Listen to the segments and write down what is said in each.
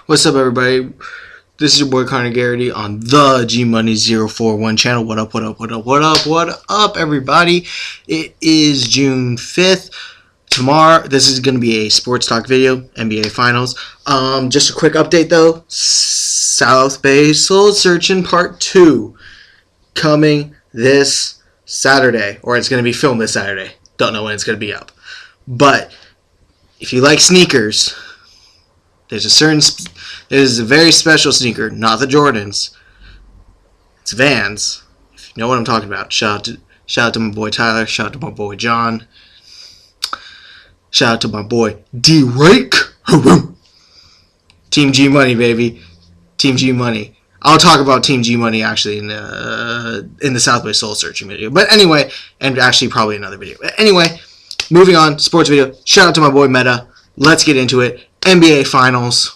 What's up, everybody? This is your boy Connor Garrity on the G Money 041 channel. What up, what up, everybody? It is June 5th. Tomorrow, this is going to be a sports talk video, NBA Finals. Just a quick update, though. South Bay Soul Searching Part 2 coming this Saturday. Or it's going to be filmed this Saturday. Don't know when it's going to be up. But if you like sneakers, there's a very special sneaker, not the Jordans. It's Vans. If you know what I'm talking about. Shout out to my boy Tyler. Shout out to my boy John. Shout out to my boy D-Rake. Team G Money, baby. Team G Money. I'll talk about Team G Money actually in the Southwest Soul Searching video. But anyway, and actually probably another video. But anyway, moving on, sports video. Shout out to my boy Meta. Let's get into it. NBA Finals.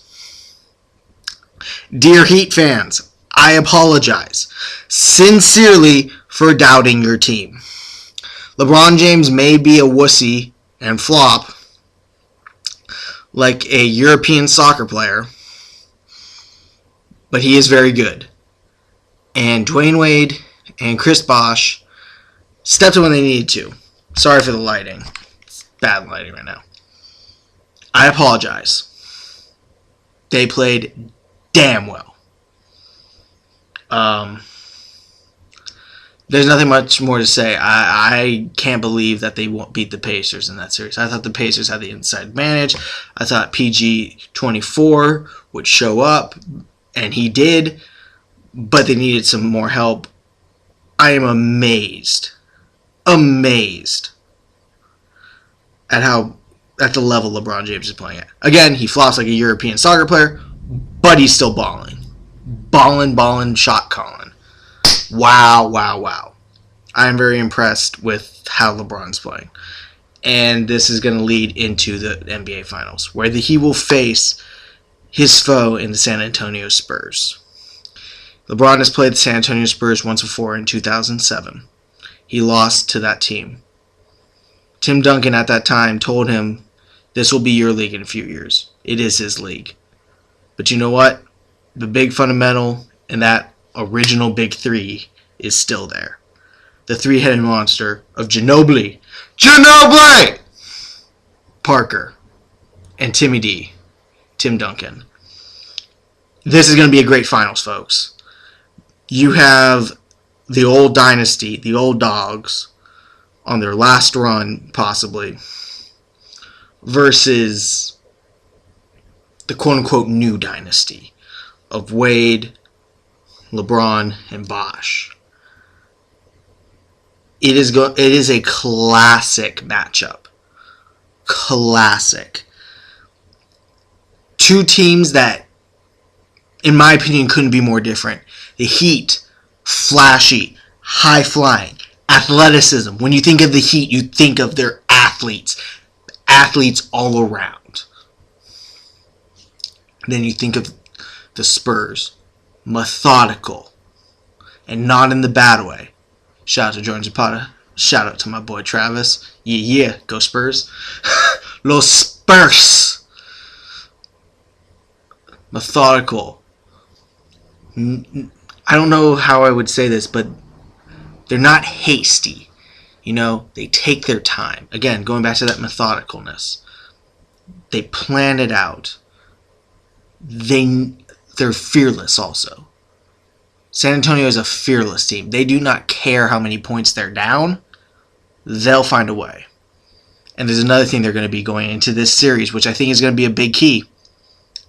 Dear Heat fans, I apologize sincerely for doubting your team. LeBron James may be a wussy and flop like a European soccer player, but he is very good. And Dwayne Wade and Chris Bosh stepped in when they needed to. Sorry for the lighting. It's bad lighting right now. I apologize. They played damn well. There's nothing much more to say. I can't believe that they won't beat the Pacers in that series. I thought the Pacers had the inside advantage. I thought PG-24 would show up, and he did, but they needed some more help. I am amazed at the level LeBron James is playing at. Again, he flops like a European soccer player, but he's still balling. Balling, shot calling. Wow. I am very impressed with how LeBron's playing. And this is going to lead into the NBA Finals, where he will face his foe in the San Antonio Spurs. LeBron has played the San Antonio Spurs once before in 2007. He lost to that team. Tim Duncan at that time told him, this will be your league in a few years. It is his league. But you know what? The big fundamental in that original big three is still there. The three-headed monster of Ginobili, Parker, and Tim Duncan. This is going to be a great finals, folks. You have the old dynasty, the old dogs, on their last run, possibly, versus the quote-unquote new dynasty of Wade, LeBron, and Bosh. It is a classic matchup. Classic. Two teams that, in my opinion, couldn't be more different. The Heat, flashy, high-flying, athleticism. When you think of the Heat, you think of their athletes. Athletes all around. Then you think of the Spurs. Methodical. And not in the bad way. Shout out to Jordan Zapata. Shout out to my boy Travis. Yeah. Go Spurs. Los Spurs. Methodical. I don't know how I would say this, but they're not hasty. You know, they take their time. Again, going back to that methodicalness. They plan it out. They're fearless also. San Antonio is a fearless team. They do not care how many points they're down. They'll find a way. And there's another thing they're going to be going into this series, which I think is going to be a big key.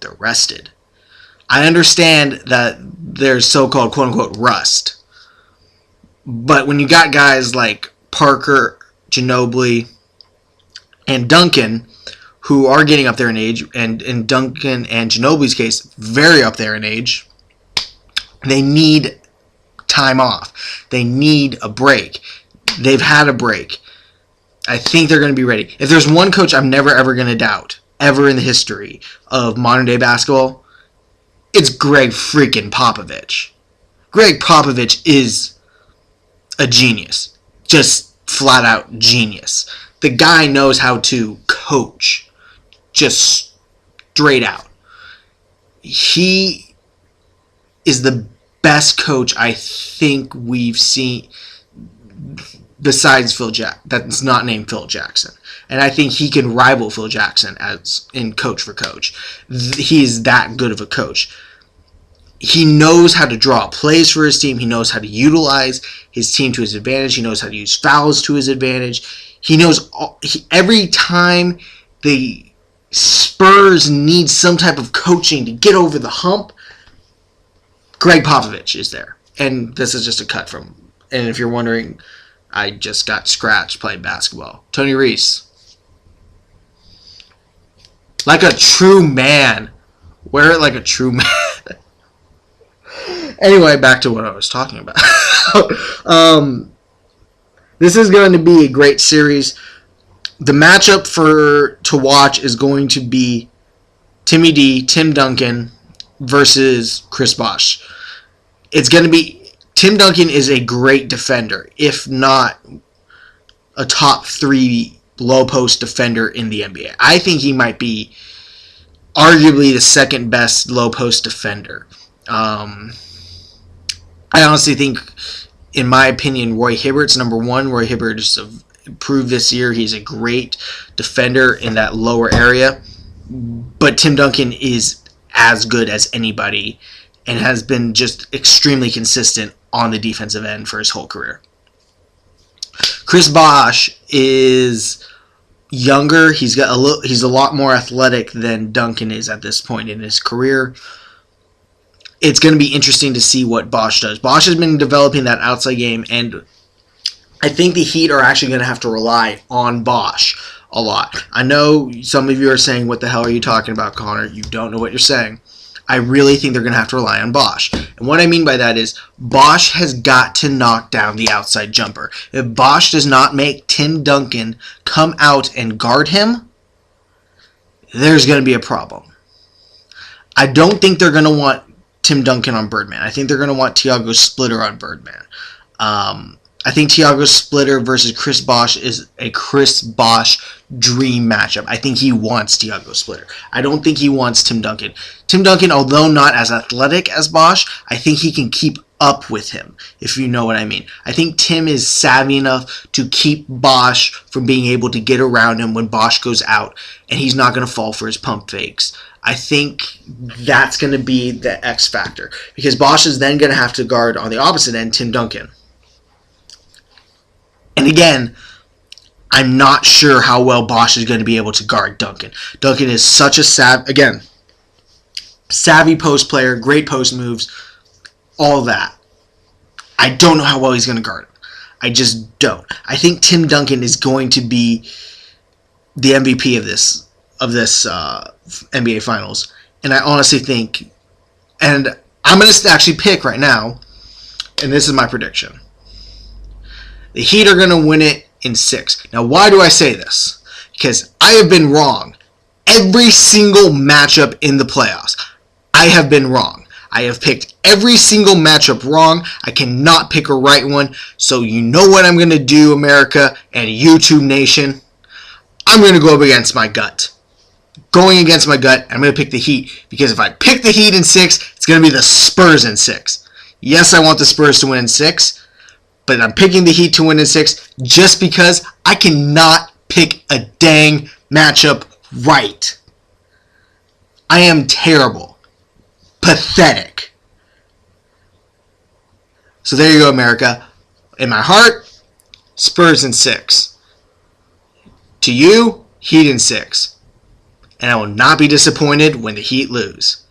They're rested. I understand that there's so-called quote-unquote rust. But when you got guys like Parker, Ginobili, and Duncan, who are getting up there in age, and in Duncan and Ginobili's case, very up there in age, they need time off. They need a break. They've had a break. I think they're going to be ready. If there's one coach I'm never, ever going to doubt, ever in the history of modern-day basketball, it's Greg freaking Popovich. Greg Popovich is a genius. Just flat-out genius. The guy knows how to coach. Just straight out. he is the best coach I think we've seen besides Phil Jackson. That's not named Phil Jackson. And I think he can rival Phil Jackson as in coach for coach. He's that good of a coach. He knows how to draw plays for his team. He knows how to utilize his team to his advantage. He knows how to use fouls to his advantage. He knows every time the Spurs need some type of coaching to get over the hump, Greg Popovich is there. And this is just a cut from, and if you're wondering, I just got scratched playing basketball. Tony Reese. Like a true man. Wear it like a true man. Anyway, back to what I was talking about. This is going to be a great series. The matchup to watch is going to be Timmy D, Tim Duncan versus Chris Bosh. It's going to be, Tim Duncan is a great defender, if not a top 3 low post defender in the NBA. I think he might be arguably the second best low post defender. I honestly think, in my opinion, Roy Hibbert's number 1. Roy Hibbert has improved this year. He's a great defender in that lower area. But Tim Duncan is as good as anybody and has been just extremely consistent on the defensive end for his whole career. Chris Bosh is younger. He's a lot more athletic than Duncan is at this point in his career. It's going to be interesting to see what Bosh does. Bosh has been developing that outside game, and I think the Heat are actually going to have to rely on Bosh a lot. I know some of you are saying, what the hell are you talking about, Connor? You don't know what you're saying. I really think they're going to have to rely on Bosh. And what I mean by that is Bosh has got to knock down the outside jumper. If Bosh does not make Tim Duncan come out and guard him, there's going to be a problem. I don't think they're going to want Tim Duncan on Birdman. I think they're going to want Tiago Splitter on Birdman. I think Tiago Splitter versus Chris Bosh is a Chris Bosh dream matchup. I think he wants Tiago Splitter. I don't think he wants Tim Duncan. Tim Duncan, although not as athletic as Bosh, I think he can keep up with him, if you know what I mean. I think Tim is savvy enough to keep Bosh from being able to get around him when Bosh goes out, and he's not going to fall for his pump fakes. I think that's going to be the X factor, because Bosh is then going to have to guard on the opposite end Tim Duncan. And again, I'm not sure how well Bosh is going to be able to guard Duncan. Duncan is such a savvy post player, great post moves, all that. I don't know how well he's going to guard him. I just don't. I think Tim Duncan is going to be the MVP of this NBA Finals. And I honestly think, and I'm going to actually pick right now, and this is my prediction. The Heat are going to win it in 6. Now, why do I say this? Because I have been wrong. Every single matchup in the playoffs, I have been wrong. I have picked every single matchup wrong. I cannot pick a right one. So you know what I'm going to do, America and YouTube Nation? I'm going to go up against my gut. Going against my gut, I'm going to pick the Heat. Because if I pick the Heat in 6, it's going to be the Spurs in 6. Yes, I want the Spurs to win in 6. But I'm picking the Heat to win in 6 just because I cannot pick a dang matchup right. I am terrible. Pathetic. So there you go, America. In my heart, Spurs in 6. To you, Heat in 6. And I will not be disappointed when the Heat lose.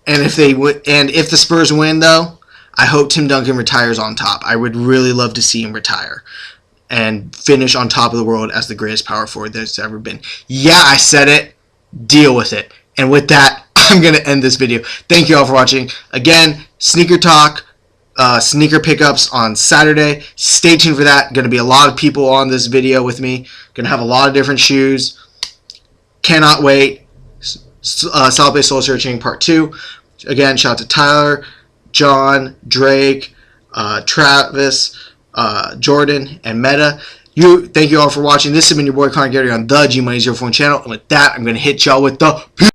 And if the Spurs win, though, I hope Tim Duncan retires on top. I would really love to see him retire and finish on top of the world as the greatest power forward that's ever been. Yeah, I said it. Deal with it. And with that, I'm going to end this video. Thank you all for watching. Again, sneaker talk, sneaker pickups on Saturday. Stay tuned for that. Going to be a lot of people on this video with me. Going to have a lot of different shoes. Cannot wait. Solid Base Soul Searching Part 2. Again, shout out to Tyler, John, Drake, Travis, Jordan, and Meta. Thank you all for watching. This has been your boy Connor Gary on the G Money 04 channel. And with that, I'm going to hit y'all with the